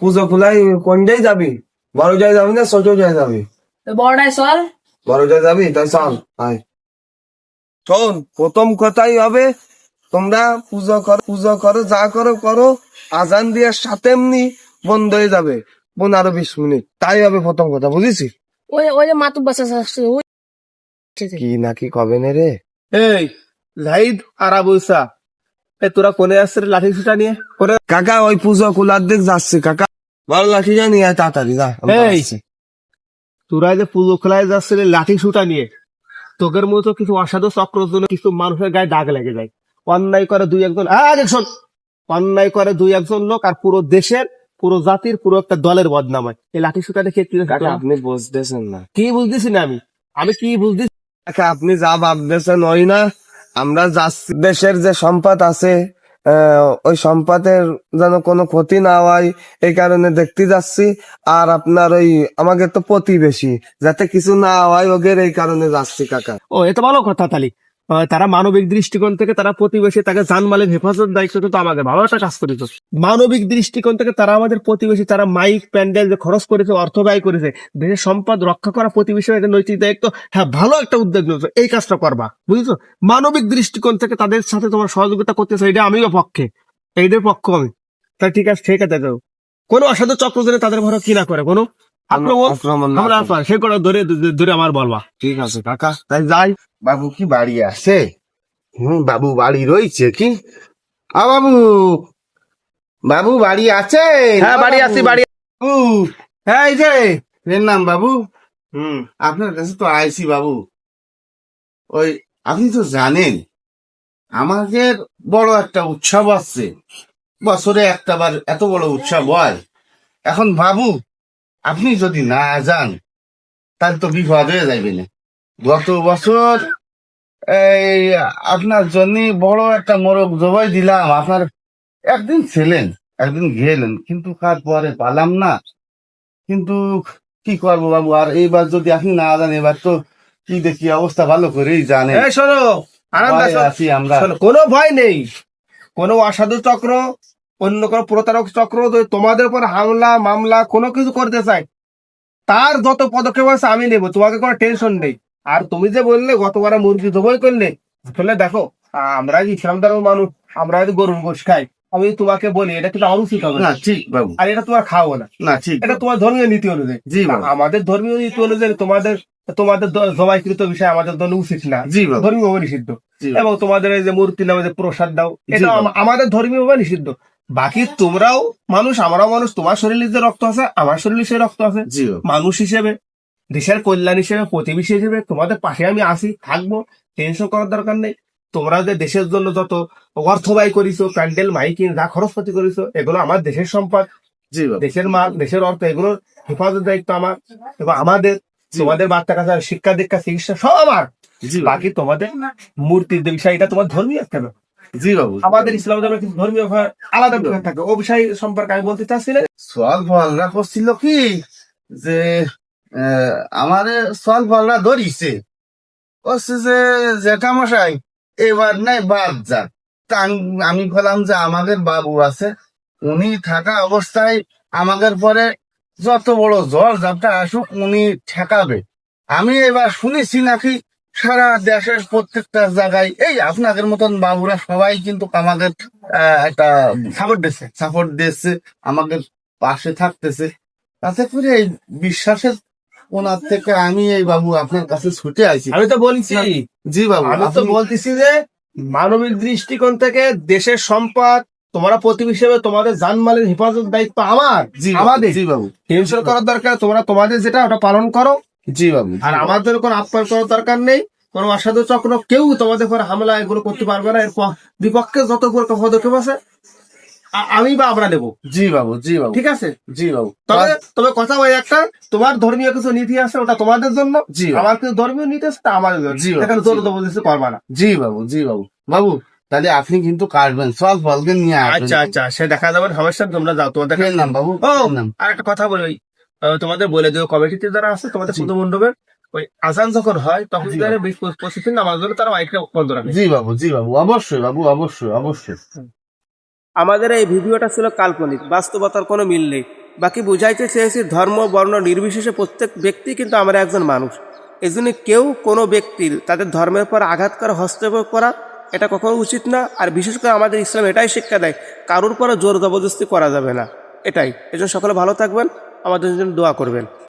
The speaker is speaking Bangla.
পুজো খোলাই কোনটাই যাবি? বড় জায় যাবি না ছোট জায় যাবি? বড়টাই চল। বড় জায় যাবি? তাই চল আয়। শোন, প্রথম কথাই হবে তোমরা পুজো করো যা করো করো, আজান দিয়ে সাথে এমনি বন্ধ হয়ে যাবে 15-20 মিনিট, তাই হবে প্রথম কথা, বুঝেছি? ওই যে মাতুব বাসা আসছে ওই কি নাকি কবে নে রে? এই লাইদ আর আবুসা, তোরা কোনে আসছিস লাঠি ছুটা নিয়ে? কাকা ওই পুজো খোলার দিক যাচ্ছে কাকা, বড় লাঠি জানি তাড়াতাড়ি যা। এই তোরা যে পুজো খেলায় যাচ্ছিলি লাঠি ছুটা নিয়ে, তোদের মতো কিছু অসাধু চক্রের জন্য কিছু মানুষের গায়ে দাগ লেগে যায়। অন্যায় করে দুই একজন অন্যায় করে দুই একজন লোক আর পুরো দেশের, পুরো জাতির, পুরো একটা দলের বদনাম হয়। এই লাঠি ছুটা দেখে কাকা আপনি বুঝতেছেন না। কি বুঝতেছি না আমি কি বুঝতেছি? কাকা আপনি যা ভাবতেছেন ওই না, আমরা যাচ্ছি দেশের যে সম্পদ আছে ওই সম্পদের যেন কোনো ক্ষতি না হয় এই কারণে দেখতে যাচ্ছি। আর আপনার ওই আমাকে তো প্রতিবেশী, যাতে কিছু না হয় ওদের, এই কারণে যাচ্ছি কাকা। ও এটা ভালো কথা। তালি তারা মানবিক দৃষ্টিকোণ থেকে তারা প্রতিবেশী, তাকে জানমালের হেফাজত দায়িত্ব কিন্তু আমাদের ভালো একটা কাজ করেছে। মানবিক দৃষ্টিকোণ থেকে তারা আমাদের প্রতিবেশী, তারা মাইক প্যান্ডেল যে খরচ করেছে, অর্থ ব্যয় করেছে, দেশের সম্পদ রক্ষা করা প্রতিবেশী নৈতিক দায়িত্ব। হ্যাঁ, ভালো একটা উদ্যোগ নিয়েছো, এই কাজটা করবা, বুঝেছো? মানবিক দৃষ্টিকোণ থেকে তাদের সাথে তোমার সহযোগিতা করতেছে, এটা আমিও পক্ষে, এইদের পক্ষ আমি। তাই ঠিক আছে, ঠিক আছে, কোনো অসাধু চক্র ধরে তাদের ভরো কি না করে, কোনো আক্রমণ না করে। সে করে ধরে ধরে আমার বলবা। ঠিক আছে কাকা, তাই যাই। বাবু কি বাড়ি আছে? বাবু বাড়ি রয়েছে কি? বাবু, বাবু বাড়ি আছে? হ্যাঁ বাড়ি আছি, বাড়ি। বাবু, হ্যাঁ এই যে এর নাম বাবু। আপনার কাছে তো আইছি বাবু। ওই আপনি তো জানেন আমাদের বড় একটা উৎসব আসছে, বছরে একটা বার এত বড় উৎসব হয়। এখন বাবু আপনি যদি না যান তাহলে তো বিপদ হয়ে যাইবে না। গত বছর এই আপনার জন্য বড় একটা মোরগ জবাই দিলাম, আপনার একদিন ছিলেন একদিন গেলেন, কিন্তু কার পরে পালাম না। কিন্তু কি করবো বাবু, আর এইবার যদি আপনি না যান, এবার তো কি দেখি অবস্থা ভালো করেই জানেন। এই শোনো, আনন্দ ভয়ে আছি আমরা। শোনো, কোনো ভয় নেই। কোনো অসাধু চক্র, অন্য কোনো প্রতারক চক্র যদি তোমাদের উপর হামলা মামলা কোনো কিছু করতে চায়, তার যত পদক্ষেপ আছে আমি নেবো, তোমাকে কোনো টেনশন নেই। আর তুমি যে বললে গতবার মুরগি জবাই করলে, আসলে দেখো আমরা ইসলাম ধর্মের মানুষ, আমরা যদি গরুর গোশ খাই, আমি তোমাকে বলি এটা কিন্তু অনুচিত হবে না ঠিক বাবু, আর এটা তোমার খাওয়া না। না ঠিক এটা তোমার ধর্মীয় নীতি অনুযায়ী। জি বাবু। আমাদের ধর্মীয় নীতি অনুযায়ী তোমাদের তোমাদের জবাইকৃত বিষয় আমাদের জন্য উচিত না, জি বাবু। ধর্মীয় ভাবে নিষিদ্ধ। জি বাবু। এবং তোমাদের এই যে মূর্তি নামে যে প্রসাদ দাও, এটা বাবু। আমাদের ধর্মীয় ভাবে নিষিদ্ধ। বাকি তোমরাও মানুষ, আমরাও মানুষ, তোমার শরীরে যে রক্ত আছে আমার শরীরে সে রক্ত আছে। জি বাবু। মানুষ হিসেবে, দেশের কল্যাণ হিসেবে, প্রতিবেশী হিসেবে তোমাদের পাশে আমি আসি, থাকবো, টেনশন করার দরকার নেই। তোমরা যে দেশের জন্য যত অর্থ ব্যয় করিছো, প্যান্ডেল মাইকিং যা খরচপাতি করিছো, এগুলো আমার দেশের সম্পদ, জি বাবু। দেশের মাল, দেশের অর্থ, এগুলোর হেফাজত দায়িত্ব আমার এবং আমাদের। তোমাদের বাচ্চা কাছে শিক্ষা দীক্ষা চিকিৎসা সব আমার। জি বাবু। বাকি তোমাদের মূর্তির যে বিষয়, এটা তোমার ধর্মীয় একটা ব্যাপার। জি বাবু। আমাদের ইসলাম ধর্মের কিছু ধর্মীয় আলাদা ব্যাপার থাকে, ও বিষয় সম্পর্কে আমি বলতে চাচ্ছি না। সোয়াল ফলরা করছিল কি যে আমারে সোয়াল ফলরা ধরিছে, বলছে যে জেঠা মশাই এবার নাই বাদ যাক। তা আমি বললাম যে আমাদের বাবু আছে, উনি থাকা অবস্থায় আমাদের পরে যত বড় ঝড় ঝাপটা আসুক উনি ঠেকাবে। আমি এবার শুনেছি নাকি সারা দেশের প্রত্যেকটা জায়গায় এই আপনাদের মতন বাবুরা সবাই কিন্তু আমাদের একটা সাপোর্ট দিচ্ছে, আমাদের পাশে থাকতেছে। তাতে করে এই বিশ্বাসের ওনার থেকে আমি এই বাবু আপনার কাছে ছুটে আইছি। আমি তো বলছি, জি বাবু, আমি তো বলতেছি যে মানবিক দৃষ্টিকোণ থেকে দেশের সম্পদ, তোমরা প্রতিবেশী হিসেবে তোমাদের জানমালের হেফাজত দায়িত্ব আমার, জি আমাদের। জি বাবু। টেনশন করার দরকার, তোমরা তোমাদের যেটা ওটা পালন করো। জি বাবু। আর আমাদের কোনো আপ্যায়ন করার দরকার নেই। কোনো অসাধু চক্র কেউ তোমাদের উপর হামলা এগুলো করতে পারবে না। এর বিপক্ষে যত পদক্ষেপ আছে আমি বা আমরা নেবো। জি বাবু। জি বাবু। ঠিক আছে। জি বাবু। তবে কথা ওই একটা, তোমার ধর্মীয় কিছু নীতি আছে, ওটা তোমাদের জন্য। জি। আমার কিছু ধর্মীয় নীতি আছে, তা আমাদের জন্য। জি। এখানে জোর জবরদস্তি করবা না। জি বাবু। জি বাবু। বাবু তাহলে আপনি কিন্তু কাটবেন, সব ফলকে নিয়ে আসবেন। আচ্ছা আচ্ছা, সে দেখা যাবে, সমস্যা নেই, তোমরা যাও। তোমাদের এর নাম বাবু। ও এর নাম। আর একটা কথা বলি, তোমাদের বলে দিও কমিটিতে যারা আছে তোমাদের পুজো মণ্ডপের, ওই আজান যখন হয় তখন 20-25 দিন আমার জন্য তারা মাইকটা বন্ধ রাখে। জি বাবু। জি বাবু। অবশ্যই বাবু, অবশ্যই অবশ্যই। আমাদের এই ভিডিওটা ছিল কাল্পনিক, বাস্তবতার কোনো মিল নেই। বাকি বুঝাইতে চেয়েছি ধর্ম বর্ণ নির্বিশেষে প্রত্যেক ব্যক্তি কিন্তু আমরা একজন মানুষ। এই জন্য কেউ কোনো ব্যক্তির তাদের ধর্মের পর আঘাত করা, হস্তক্ষেপ করা এটা কখনো উচিত না। আর বিশেষ করে আমাদের ইসলাম এটাই শিক্ষা দেয়, কারোর পরে জোর জবরদস্তি করা যাবে না। এটাই। এজন্য সকলে ভালো থাকবেন, আমাদের জন্য দোয়া করবেন।